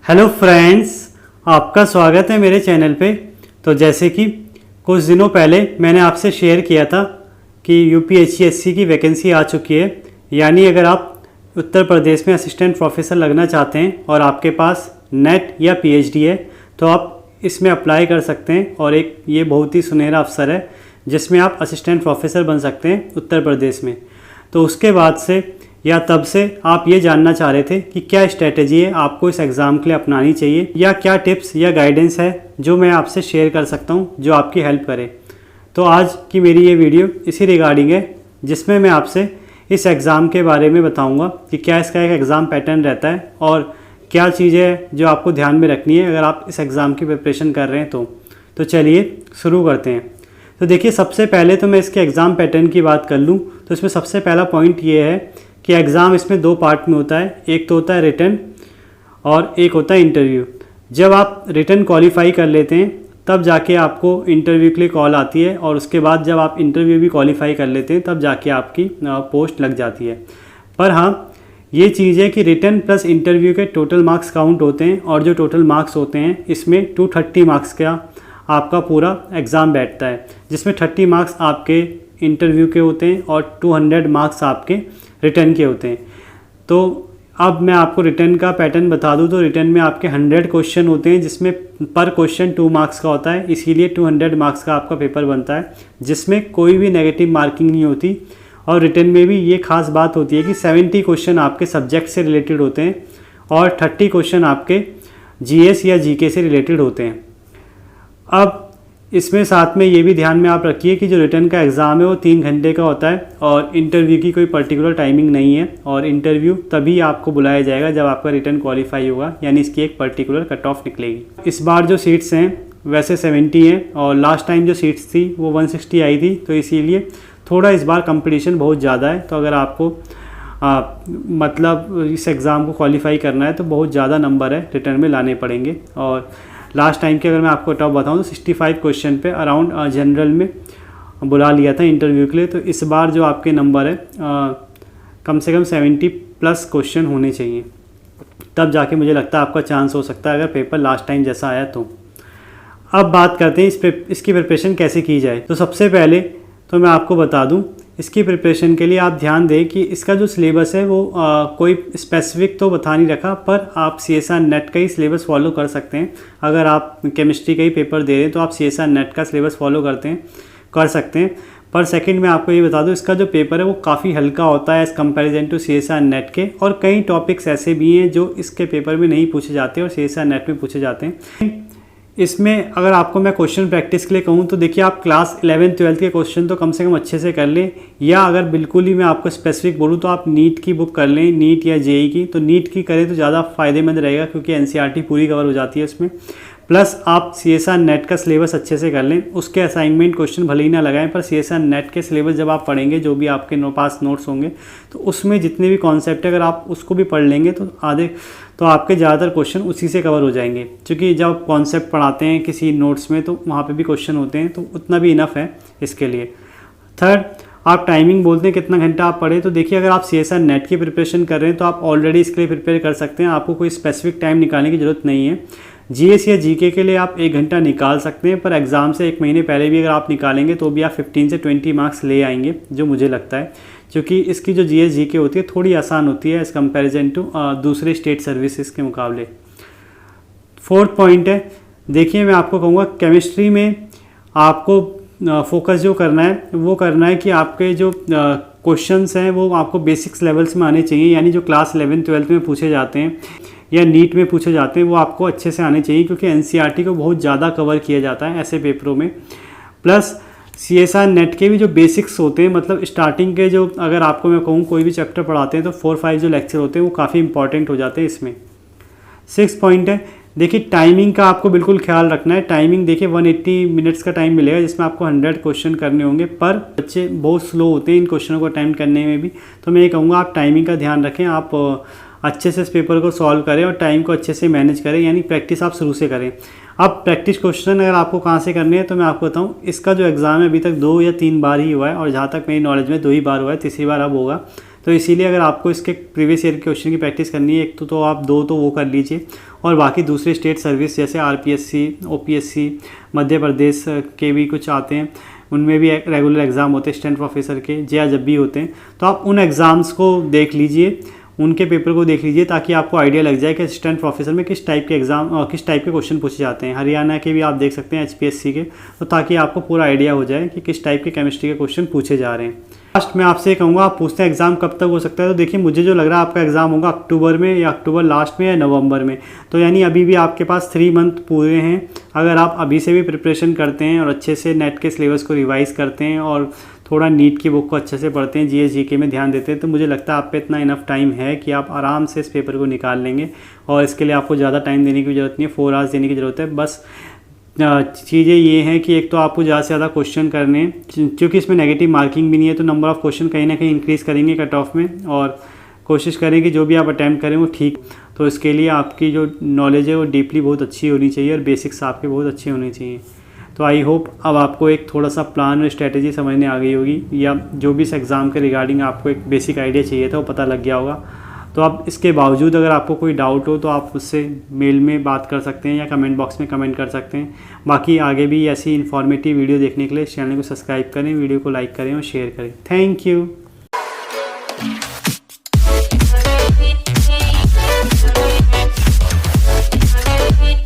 Hello friends, आपका स्वागत है मेरे चैनल पे। तो जैसे कि कुछ दिनों पहले मैंने आपसे शेयर किया था कि यूपीएससी की वैकेंसी आ चुकी है। यानी अगर आप उत्तर प्रदेश में असिस्टेंट प्रोफेसर लगना चाहते हैं और आपके पास नेट या पीएचडी है तो आप इसमें अप्लाई कर सकते हैं। और एक ये बहुत ही सुनहरा अवसर है जिसमें आप असिस्टेंट प्रोफेसर बन सकते हैं उत्तर प्रदेश में। तो उसके बाद से या तब से आप ये जानना चाह रहे थे कि क्या स्ट्रेटेजी है आपको इस एग्ज़ाम के लिए अपनानी चाहिए या क्या टिप्स या गाइडेंस है जो मैं आपसे शेयर कर सकता हूँ जो आपकी हेल्प करे। तो आज की मेरी ये वीडियो इसी रिगार्डिंग है जिसमें मैं आपसे इस एग्ज़ाम के बारे में बताऊँगा कि क्या इसका एक एग्ज़ाम पैटर्न रहता है और क्या चीज़ें हैं जो आपको ध्यान में रखनी है अगर आप इस एग्ज़ाम की प्रिपरेशन कर रहे हैं तो चलिए शुरू करते हैं। तो देखिए, सबसे पहले तो मैं इसके एग्ज़ाम पैटर्न की बात कर लूँ तो इसमें सबसे पहला पॉइंट ये है कि एग्ज़ाम इसमें दो पार्ट में होता है। एक तो होता है रिटन और एक होता है इंटरव्यू। जब आप रिटन क्वालिफाई कर लेते हैं तब जाके आपको इंटरव्यू के लिए कॉल आती है और उसके बाद जब आप इंटरव्यू भी क्वालिफाई कर लेते हैं तब जाके आपकी पोस्ट लग जाती है। पर हाँ, ये चीज़ है कि रिटन प्लस इंटरव्यू के टोटल मार्क्स काउंट होते हैं और जो टोटल मार्क्स होते हैं इसमें 230 मार्क्स का आपका पूरा एग्ज़ाम बैठता है, जिसमें 30 मार्क्स आपके इंटरव्यू के होते हैं और 200 मार्क्स आपके रिटर्न के होते हैं। तो अब मैं आपको रिटर्न का पैटर्न बता दूं तो रिटर्न में आपके 100 क्वेश्चन होते हैं जिसमें पर क्वेश्चन 2 मार्क्स का होता है, इसीलिए 200 मार्क्स का आपका पेपर बनता है जिसमें कोई भी नेगेटिव मार्किंग नहीं होती। और रिटर्न में भी ये खास बात होती है कि 70 क्वेश्चन आपके सब्जेक्ट से रिलेटेड होते हैं और 30 क्वेश्चन आपके जीएस या जीके से रिलेटेड होते हैं। अब इसमें साथ में ये भी ध्यान में आप रखिए कि जो रिटर्न का एग्ज़ाम है वो 3 घंटे का होता है और इंटरव्यू की कोई पर्टिकुलर टाइमिंग नहीं है। और इंटरव्यू तभी आपको बुलाया जाएगा जब आपका रिटर्न क्वालिफाई होगा, यानी इसकी एक पर्टिकुलर कट ऑफ निकलेगी। इस बार जो सीट्स हैं वैसे 70 हैं और लास्ट टाइम जो सीट्स थी वो 160 आई थी, तो इसीलिए थोड़ा इस बार कंपटीशन बहुत ज़्यादा है। तो अगर आपको मतलब इस एग्ज़ाम को क्वालिफाई करना है तो बहुत ज़्यादा नंबर है रिटर्न में लाने पड़ेंगे। और लास्ट टाइम के अगर मैं आपको टॉप बताऊं तो 65 क्वेश्चन पे अराउंड जनरल में बुला लिया था इंटरव्यू के लिए। तो इस बार जो आपके नंबर है कम से कम 70 प्लस क्वेश्चन होने चाहिए, तब जाके मुझे लगता है आपका चांस हो सकता है अगर पेपर लास्ट टाइम जैसा आया तो। अब बात करते हैं इसकी प्रिपरेशन कैसे की जाए। तो सबसे पहले तो मैं आपको बता दूं, इसकी प्रिपरेशन के लिए आप ध्यान दें कि इसका जो सिलेबस है वो कोई स्पेसिफिक तो बता नहीं रखा, पर आप CSR नेट का ही सिलेबस फॉलो कर सकते हैं। अगर आप केमिस्ट्री का ही पेपर दे रहे हैं तो आप CSR नेट का सिलेबस फॉलो कर सकते हैं। पर सेकंड में आपको ये बता दूं, इसका जो पेपर है वो काफ़ी हल्का होता है as comparison to CSR net के। और कई टॉपिक्स ऐसे भी हैं जो इसके पेपर में नहीं पूछे जाते और CSR नेट में पूछे जाते हैं। इसमें अगर आपको मैं क्वेश्चन प्रैक्टिस के लिए कहूँ तो देखिए, आप क्लास 11-12 के क्वेश्चन तो कम से कम अच्छे से कर लें, या अगर बिल्कुल ही मैं आपको स्पेसिफिक बोलूँ तो आप नीट की बुक कर लें, नीट या जेई की। तो नीट की करें तो ज़्यादा फ़ायदेमंद रहेगा क्योंकि एनसीईआरटी पूरी कवर हो जाती है उसमें। प्लस आप CSR नेट का सिलेबस अच्छे से कर लें, उसके असाइनमेंट क्वेश्चन भले ही ना लगाएं, पर CSR नेट के सिलेबस जब आप पढ़ेंगे, जो भी आपके पास नोट्स होंगे, तो उसमें जितने भी कॉन्सेप्ट है अगर आप उसको भी पढ़ लेंगे तो आपके ज़्यादातर क्वेश्चन उसी से कवर हो जाएंगे। क्योंकि जब कॉन्सेप्ट पढ़ाते हैं किसी नोट्स में तो वहाँ पे भी क्वेश्चन होते हैं, तो उतना भी इनफ है इसके लिए। थर्ड, आप टाइमिंग बोलते हैं कितना घंटा आप पढ़ें। तो देखिए, अगर आप CSR नेट की प्रिपरेशन कर रहे हैं तो आप ऑलरेडी इसके लिए प्रिपेयर कर सकते हैं, आपको कोई स्पेसिफिक टाइम निकालने की ज़रूरत नहीं है। GS या GK के लिए आप 1 घंटा निकाल सकते हैं, पर एग्ज़ाम से 1 महीने पहले भी अगर आप निकालेंगे तो भी आप 15 से 20 मार्क्स ले आएंगे, जो मुझे लगता है। क्योंकि इसकी जो GS GK होती है थोड़ी आसान होती है एज़ कंपेरिजन टू दूसरे स्टेट सर्विसेज के मुकाबले। फोर्थ पॉइंट है, देखिए मैं आपको कहूँगा केमिस्ट्री में आपको फोकस जो करना है वो करना है कि आपके जो क्वेश्चंस हैं वो आपको बेसिक्स लेवल्स में आने चाहिए, यानी जो क्लास 11-12 में पूछे जाते हैं या नीट में पूछे जाते हैं वो आपको अच्छे से आने चाहिए, क्योंकि एनसीईआरटी को बहुत ज़्यादा कवर किया जाता है ऐसे पेपरों में। प्लस CSR नेट के भी जो बेसिक्स होते हैं, मतलब स्टार्टिंग के जो, अगर आपको मैं कहूँ कोई भी चैप्टर पढ़ाते हैं तो 4-5 जो लेक्चर होते हैं वो काफ़ी इंपॉर्टेंट हो जाते हैं इसमें। 6 पॉइंट है, देखिए टाइमिंग का आपको बिल्कुल ख्याल रखना है। टाइमिंग देखिए 180 मिनट्स का टाइम मिलेगा जिसमें आपको 100 क्वेश्चन करने होंगे, पर बच्चे बहुत स्लो होते हैं इन क्वेश्चनों को अटेम्प्ट करने में भी। तो मैं ये कहूँगा आप टाइमिंग का ध्यान रखें, आप अच्छे से इस पेपर को सॉल्व करें और टाइम को अच्छे से मैनेज करें, यानी प्रैक्टिस आप शुरू से करें। अब प्रैक्टिस क्वेश्चन अगर आपको कहाँ से करने हैं तो मैं आपको बताऊँ, इसका जो एग्ज़ाम है अभी तक 2 या 3 बार ही हुआ है और जहाँ तक मेरी नॉलेज में 2 ही बार हुआ है, तीसरी बार अब होगा। तो इसीलिए अगर आपको इसके प्रीवियस ईयर के क्वेश्चन की प्रैक्टिस करनी है, एक तो आप 2 तो वो कर लीजिए, और बाकी दूसरे स्टेट सर्विस जैसे RPSC, OPSC, मध्य प्रदेश के भी कुछ आते हैं, उनमें भी रेगुलर एग्ज़ाम होते हैं असिस्टेंट प्रोफेसर के, या जब भी होते हैं, तो आप उन एग्ज़ाम्स को देख लीजिए, उनके पेपर को देख लीजिए, ताकि आपको आइडिया लग जाए कि असिस्टेंट प्रोफेसर में किस टाइप के एग्ज़ाम किस टाइप के क्वेश्चन पूछे जाते हैं। हरियाणा के भी आप देख सकते हैं HPSC के, तो ताकि आपको पूरा आइडिया हो जाए कि किस टाइप के केमिस्ट्री के क्वेश्चन पूछे जा रहे हैं। लास्ट मैं आपसे कहूँगा, आप पूछते हैं एग्ज़ाम कब तक हो सकता है, तो देखिए मुझे जो लग रहा है आपका एग्ज़ाम होगा अक्टूबर में, या अक्टूबर लास्ट में, या नवंबर में, तो यानी अभी भी आपके पास 3 मंथ पूरे हैं। अगर आप अभी से भी प्रिपरेशन करते हैं और अच्छे से नेट के सिलेबस को रिवाइज़ करते हैं और थोड़ा नीट की बुक को अच्छे से पढ़ते हैं, GS GK में ध्यान देते हैं, तो मुझे लगता है आप पे इतना इनफ टाइम है कि आप आराम से इस पेपर को निकाल लेंगे। और इसके लिए आपको ज़्यादा टाइम देने की ज़रूरत नहीं है, 4 आवर्स देने की ज़रूरत है। बस चीज़ें ये हैं कि एक तो आपको ज़्यादा से ज़्यादा क्वेश्चन करने हैं, क्योंकि इसमें नेगेटिव मार्किंग भी नहीं है, तो नंबर ऑफ़ क्वेश्चन कहीं ना कहीं इंक्रीज़ करेंगे कट ऑफ में, और कोशिश करें कि जो भी आप अटैम्प्ट करें वो ठीक। तो इसके लिए आपकी जो नॉलेज है वो डीपली बहुत अच्छी होनी चाहिए, और बेसिक्स आपके बहुत अच्छे होने चाहिए। तो आई होप अब आपको एक थोड़ा सा प्लान और स्ट्रेटेजी समझने आ गई होगी, या जो भी इस एग्ज़ाम के रिगार्डिंग आपको एक बेसिक आइडिया चाहिए था वो पता लग गया होगा। तो अब इसके बावजूद अगर आपको कोई डाउट हो तो आप मुझसे मेल में बात कर सकते हैं, या कमेंट बॉक्स में कमेंट कर सकते हैं। बाकी आगे भी ऐसी इन्फॉर्मेटिव वीडियो देखने के लिए चैनल को सब्सक्राइब करें, वीडियो को लाइक करें और शेयर करें। Thank you.